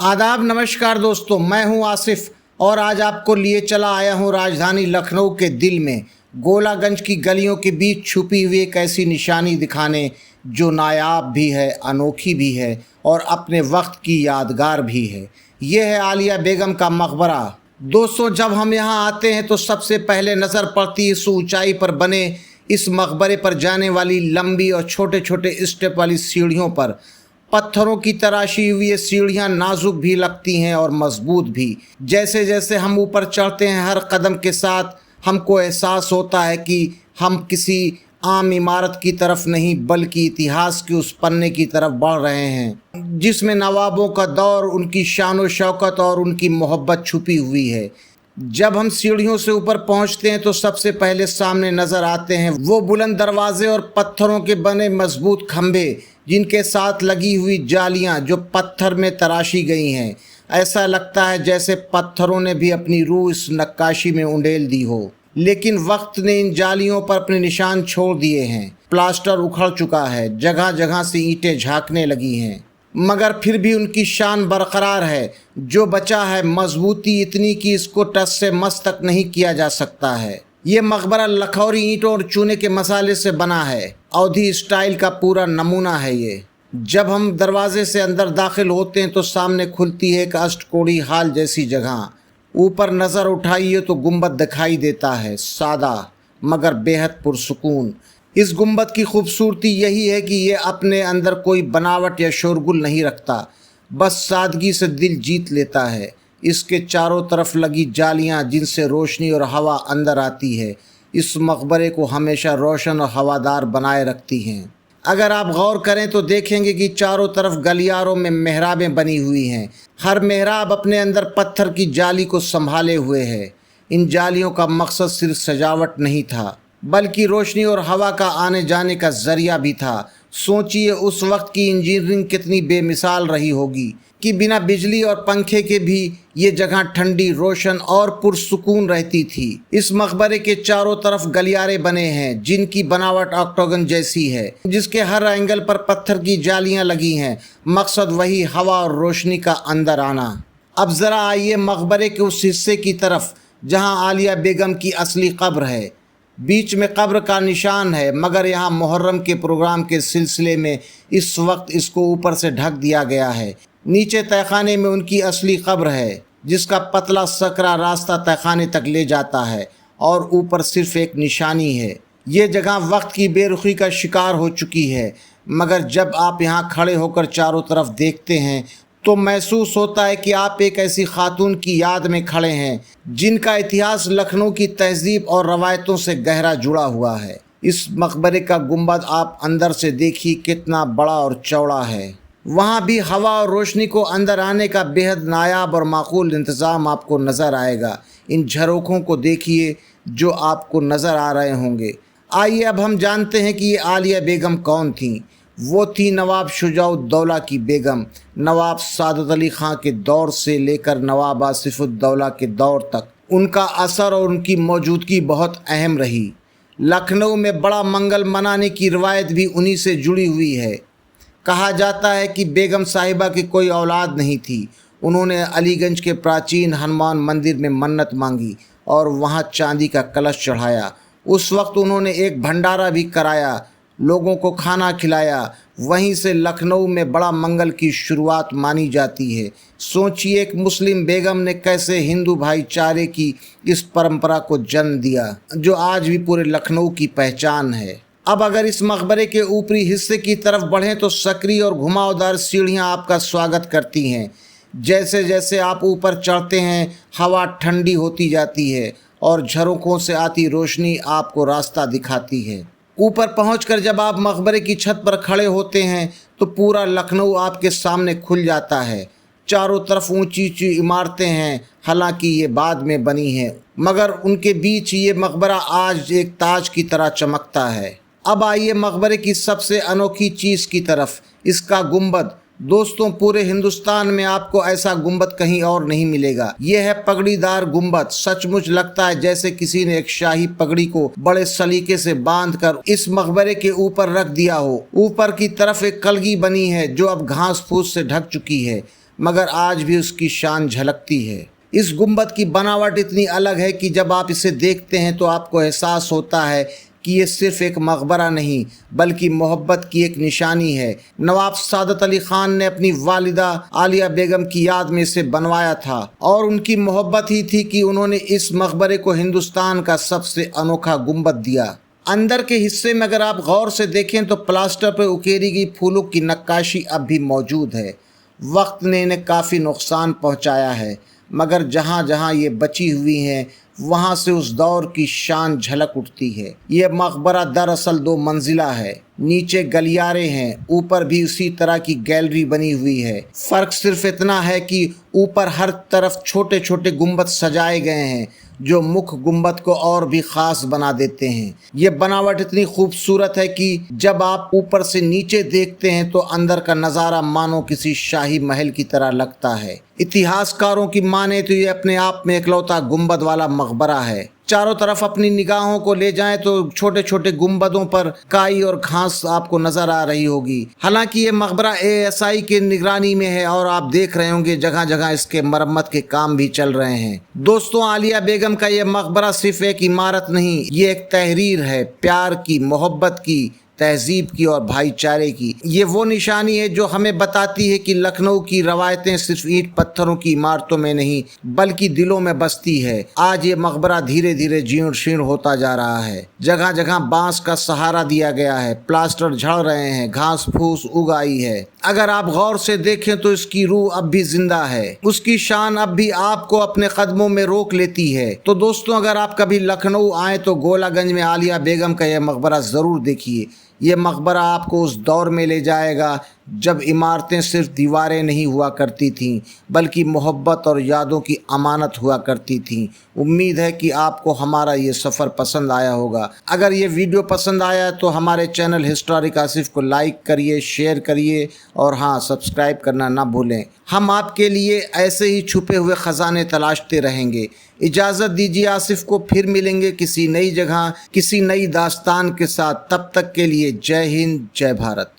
आदाब, नमस्कार दोस्तों, मैं हूं आसिफ और आज आपको लिए चला आया हूं राजधानी लखनऊ के दिल में गोलागंज की गलियों के बीच छुपी हुई एक ऐसी निशानी दिखाने जो नायाब भी है, अनोखी भी है और अपने वक्त की यादगार भी है। ये है आलिया बेगम का मकबरा। दोस्तों, जब हम यहाँ आते हैं तो सबसे पहले नज़र पड़ती इस ऊंचाई पर बने इस मकबरे पर जाने वाली लंबी और छोटे छोटे स्टेप वाली सीढ़ियों पर। पत्थरों की तराशी हुई ये सीढ़ियाँ नाजुक भी लगती हैं और मजबूत भी। जैसे जैसे हम ऊपर चढ़ते हैं, हर कदम के साथ हमको एहसास होता है कि हम किसी आम इमारत की तरफ नहीं बल्कि इतिहास के उस पन्ने की तरफ बढ़ रहे हैं जिसमें नवाबों का दौर, उनकी शान व शौकत और उनकी मोहब्बत छुपी हुई है। जब हम सीढ़ियों से ऊपर पहुंचते हैं तो सबसे पहले सामने नज़र आते हैं वो बुलंद दरवाजे और पत्थरों के बने मजबूत खंभे जिनके साथ लगी हुई जालियां जो पत्थर में तराशी गई हैं। ऐसा लगता है जैसे पत्थरों ने भी अपनी रूह इस नक्काशी में उंडेल दी हो, लेकिन वक्त ने इन जालियों पर अपने निशान छोड़ दिए हैं। प्लास्टर उखड़ चुका है, जगह जगह से ईंटें झांकने लगी हैं, मगर फिर भी उनकी शान बरकरार है। जो बचा है मजबूती इतनी कि इसको टस से मस तक नहीं किया जा सकता है। ये मकबरा लखौरी ईंटों और चूने के मसाले से बना है। अवधी स्टाइल का पूरा नमूना है ये। जब हम दरवाजे से अंदर दाखिल होते हैं तो सामने खुलती है एक अष्टकोणी हाल जैसी जगह। ऊपर नज़र उठाइए तो गुंबद दिखाई देता है, सादा मगर बेहद पुरसुकून। इस गुंबद की खूबसूरती यही है कि ये अपने अंदर कोई बनावट या शोरगुल नहीं रखता, बस सादगी से दिल जीत लेता है। इसके चारों तरफ लगी जालियां जिनसे रोशनी और हवा अंदर आती है, इस मकबरे को हमेशा रोशन और हवादार बनाए रखती हैं। अगर आप गौर करें तो देखेंगे कि चारों तरफ गलियारों में मेहराबें बनी हुई हैं। हर मेहराब अपने अंदर पत्थर की जाली को संभाले हुए है। इन जालियों का मकसद सिर्फ सजावट नहीं था बल्कि रोशनी और हवा का आने जाने का जरिया भी था। सोचिए उस वक्त की इंजीनियरिंग कितनी बेमिसाल रही होगी कि बिना बिजली और पंखे के भी ये जगह ठंडी, रोशन और पुरसुकून रहती थी। इस मकबरे के चारों तरफ गलियारे बने हैं जिनकी बनावट ऑक्टागन जैसी है, जिसके हर एंगल पर पत्थर की जालियां लगी हैं। मकसद वही, हवा और रोशनी का अंदर आना। अब ज़रा आइए मकबरे के उस हिस्से की तरफ जहां आलिया बेगम की असली कब्र है। बीच में कब्र का निशान है, मगर यहाँ मुहर्रम के प्रोग्राम के सिलसिले में इस वक्त इसको ऊपर से ढक दिया गया है। नीचे तहखाने में उनकी असली कब्र है जिसका पतला सकरा रास्ता तहखाने तक ले जाता है और ऊपर सिर्फ एक निशानी है। ये जगह वक्त की बेरुखी का शिकार हो चुकी है, मगर जब आप यहाँ खड़े होकर चारों तरफ देखते हैं तो महसूस होता है कि आप एक ऐसी खातून की याद में खड़े हैं जिनका इतिहास लखनऊ की तहजीब और रवायतों से गहरा जुड़ा हुआ है। इस मकबरे का गुंबद आप अंदर से देखिए कितना बड़ा और चौड़ा है। वहाँ भी हवा और रोशनी को अंदर आने का बेहद नायाब और माकूल इंतज़ाम आपको नज़र आएगा। इन झरोखों को देखिए जो आपको नज़र आ रहे होंगे। आइए अब हम जानते हैं कि ये आलिया बेगम कौन थी। वो थी नवाब शुजाउद्दौला की बेगम। नवाब सादत अली ख़ां के दौर से लेकर नवाब आसिफुद्दौला के दौर तक उनका असर और उनकी मौजूदगी बहुत अहम रही। लखनऊ में बड़ा मंगल मनाने की रवायत भी उन्हीं से जुड़ी हुई है। कहा जाता है कि बेगम साहिबा की कोई औलाद नहीं थी। उन्होंने अलीगंज के प्राचीन हनुमान मंदिर में मन्नत मांगी और वहाँ चांदी का कलश चढ़ाया। उस वक्त उन्होंने एक भंडारा भी कराया, लोगों को खाना खिलाया। वहीं से लखनऊ में बड़ा मंगल की शुरुआत मानी जाती है। सोचिए एक मुस्लिम बेगम ने कैसे हिंदू भाईचारे की इस परंपरा को जन्म दिया जो आज भी पूरे लखनऊ की पहचान है। अब अगर इस मकबरे के ऊपरी हिस्से की तरफ बढ़ें तो सकरी और घुमावदार सीढ़ियां आपका स्वागत करती हैं। जैसे जैसे आप ऊपर चढ़ते हैं हवा ठंडी होती जाती है और झरोखों से आती रोशनी आपको रास्ता दिखाती है। ऊपर पहुंचकर जब आप मकबरे की छत पर खड़े होते हैं तो पूरा लखनऊ आपके सामने खुल जाता है। चारों तरफ ऊंची ऊंची इमारतें हैं, हालांकि ये बाद में बनी हैं, मगर उनके बीच ये मकबरा आज एक ताज की तरह चमकता है। अब आइए मकबरे की सबसे अनोखी चीज़ की तरफ, इसका गुंबद। दोस्तों, पूरे हिंदुस्तान में आपको ऐसा गुंबद कहीं और नहीं मिलेगा। यह है पगड़ीदार गुंबद। सचमुच लगता है जैसे किसी ने एक शाही पगड़ी को बड़े सलीके से बांधकर इस मकबरे के ऊपर रख दिया हो। ऊपर की तरफ एक कलगी बनी है जो अब घास फूस से ढक चुकी है, मगर आज भी उसकी शान झलकती है। इस गुंबद की बनावट इतनी अलग है कि जब आप इसे देखते हैं तो आपको एहसास होता है कि ये सिर्फ एक मकबरा नहीं बल्कि मोहब्बत की एक निशानी है। नवाब सादत अली खान ने अपनी वालिदा आलिया बेगम की याद में इसे बनवाया था और उनकी मोहब्बत ही थी कि उन्होंने इस मकबरे को हिंदुस्तान का सबसे अनोखा गुंबद दिया। अंदर के हिस्से में अगर आप गौर से देखें तो प्लास्टर पर उकेरी गई फूलों की नक्काशी अब भी मौजूद है। वक्त ने इन्हें काफ़ी नुकसान पहुंचाया है, मगर जहाँ जहाँ ये बची हुई हैं वहाँ से उस दौर की शान झलक उठती है। ये मकबरा दरअसल 2 मंजिला है, नीचे गलियारे हैं, ऊपर भी उसी तरह की गैलरी बनी हुई है। फ़र्क सिर्फ इतना है कि ऊपर हर तरफ छोटे छोटे गुंबद सजाए गए हैं जो मुख्य गुंबद को और भी ख़ास बना देते हैं। ये बनावट इतनी खूबसूरत है कि जब आप ऊपर से नीचे देखते हैं तो अंदर का नज़ारा मानो किसी शाही महल की तरह लगता है। इतिहासकारों की माने तो ये अपने आप में इकलौता गुंबद वाला मकबरा है। चारों तरफ अपनी निगाहों को ले जाएं तो छोटे छोटे गुंबदों पर काई और घास आपको नजर आ रही होगी। हालांकि ये मकबरा ASI के निगरानी में है और आप देख रहे होंगे जगह जगह इसके मरम्मत के काम भी चल रहे हैं। दोस्तों, आलिया बेगम का ये मकबरा सिर्फ एक इमारत नहीं, ये एक तहरीर है, प्यार की, मोहब्बत की, तहजीब की और भाईचारे की। ये वो निशानी है जो हमें बताती है कि लखनऊ की रवायतें सिर्फ ईंट पत्थरों की इमारतों में नहीं बल्कि दिलों में बसती है। आज ये मकबरा धीरे धीरे जीर्ण शीर्ण होता जा रहा है। जगह जगह बांस का सहारा दिया गया है, प्लास्टर झड़ रहे हैं, घास फूस उग आई है। अगर आप गौर से देखें तो इसकी रूह अब भी जिंदा है, उसकी शान अब भी आपको अपने कदमों में रोक लेती है। तो दोस्तों, अगर आप कभी लखनऊ आए तो गोलागंज में आलिया बेगम का यह मकबरा ज़रूर देखिए। ये मकबरा आपको उस दौर में ले जाएगा जब इमारतें सिर्फ दीवारें नहीं हुआ करती थीं बल्कि मोहब्बत और यादों की अमानत हुआ करती थीं। उम्मीद है कि आपको हमारा ये सफ़र पसंद आया होगा। अगर ये वीडियो पसंद आया तो हमारे चैनल हिस्टोरिक आसिफ को लाइक करिए, शेयर करिए और हाँ, सब्सक्राइब करना ना भूलें। हम आपके लिए ऐसे ही छुपे हुए ख़जाने तलाशते रहेंगे। इजाज़त दीजिए, आसिफ को फिर मिलेंगे किसी नई जगह, किसी नई दास्तान के साथ। तब तक के लिए जय हिंद, जय भारत।